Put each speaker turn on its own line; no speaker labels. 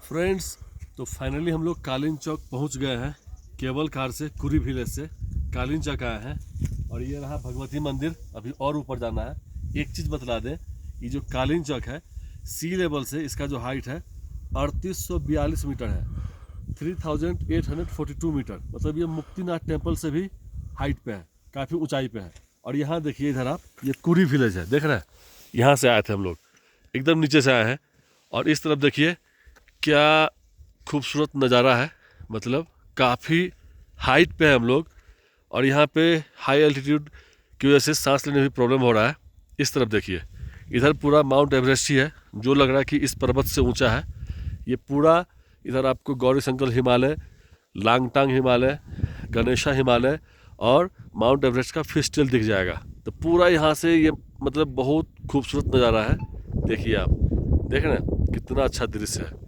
Friends, तो finally हम लोग कालीन चौक पहुंच गए हैं। केबल कार से कुरी विलेज से कालीन चौक आए हैं और ये रहा भगवती मंदिर। अभी और ऊपर जाना है। एक चीज़ बतला दें, ये जो कालीन चौक है सी लेवल से इसका जो हाइट है 3842 मीटर है, 3842 मीटर। मतलब ये मुक्तिनाथ टेम्पल से भी हाइट पे है, काफ़ी ऊंचाई पे है। और यहाँ देखिए, इधर आप, ये कुरी विलेज है, देख रहे हैं। यहाँ से आए थे हम लोग, एकदम नीचे से आए हैं। और इस तरफ देखिए क्या खूबसूरत नज़ारा है। मतलब काफ़ी हाइट पे है हम लोग और यहाँ पे हाई एल्टीट्यूड की वजह से सांस लेने में भी प्रॉब्लम हो रहा है। इस तरफ देखिए, इधर पूरा माउंट एवरेस्ट ही है, जो लग रहा है कि इस पर्वत से ऊंचा है। ये पूरा इधर आपको गौरी शंकर हिमालय, लांगटांग हिमालय, गणेशा हिमालय और माउंट एवरेस्ट का फिस्टल दिख जाएगा। तो पूरा यहाँ से ये मतलब बहुत खूबसूरत नज़ारा है। देखिए आप, देख रहे हैं कितना अच्छा दृश्य है।